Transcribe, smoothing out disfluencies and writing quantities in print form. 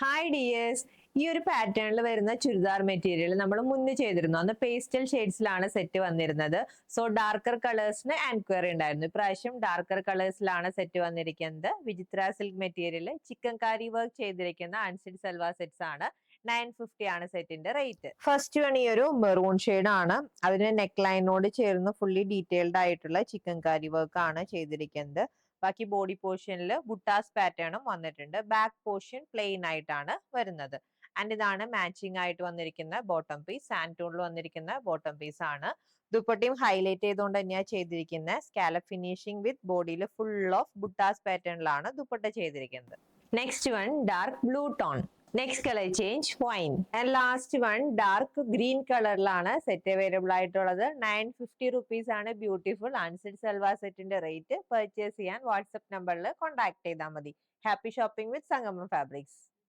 Hi dears, ഈ ഒരു പാറ്റേണിൽ വരുന്ന ചുരിദാർ മെറ്റീരിയൽ നമ്മൾ മുന്നേ ചെയ്തിരുന്നു. അന്ന് പേസ്റ്റൽ ഷെയ്ഡ്സിലാണ് സെറ്റ് വന്നിരുന്നത്. സോ ഡാർക്കർ കളേഴ്സിന് എൻക്വയറി ഉണ്ടായിരുന്നു. ഇപ്രാവശ്യം ഡാർക്കർ കളേഴ്സിലാണ് സെറ്റ് വന്നിരിക്കുന്നത്. വിചിത്ര സിൽക്ക് മെറ്റീരിയൽ ചിക്കൻ കാരി വർക്ക് ചെയ്തിരിക്കുന്ന അൺസിഡ് സൽവാർ സെറ്റ്സ് ആണ്. 950 ആണ് സെറ്റിന്റെ റേറ്റ്. ഫസ്റ്റ് വൺ ഈ ഒരു മെറൂൺ ഷെയ്ഡ് ആണ്. അതിന് നെക്ക് ലൈനോട് ചേർന്ന് ഫുള്ളി ഡീറ്റെയിൽഡ് ആയിട്ടുള്ള ചിക്കൻ കാരി വർക്ക് ആണ് ചെയ്തിരിക്കുന്നത്. ബാക്കി ബോഡി പോർഷനിൽ ബുട്ടാസ് പാറ്റേണും വന്നിട്ടുണ്ട്. ബാക്ക് പോർഷൻ പ്ലെയിൻ ആയിട്ടാണ് വരുന്നത്. ആൻഡ് ഇതാണ് മാച്ചിങ് ആയിട്ട് വന്നിരിക്കുന്ന ബോട്ടം പീസ്. സാൻഡ് ടോണിൽ വന്നിരിക്കുന്ന ബോട്ടം പീസ് ആണ്. ദുപ്പട്ടയും ഹൈലൈറ്റ് ചെയ്തുകൊണ്ട് തന്നെയാണ് ചെയ്തിരിക്കുന്നത്. സ്കാലപ്പ് ഫിനിഷിംഗ് വിത്ത് ബോഡിയിൽ ഫുൾ ഓഫ് ബുട്ടാസ് പാറ്റേണിലാണ് ദുപ്പട്ട ചെയ്തിരിക്കുന്നത്. Next one dark blue tone. Next colour change wine. And last one dark green കളറിലാണ് സെറ്റ് അവൈലബിൾ ആയിട്ടുള്ളത്. 950 റുപ്പീസ് ആണ് ബ്യൂട്ടിഫുൾ അൺസിഡ് സൽവാർ സെറ്റിന്റെ റേറ്റ്. പർച്ചേസ് ചെയ്യാൻ വാട്സ്ആപ്പ് നമ്പറിൽ കോൺടാക്ട് ചെയ്താൽ മതി. ഹാപ്പി ഷോപ്പിംഗ് വിത്ത് സംഗമം ഫാബ്രിക്സ്.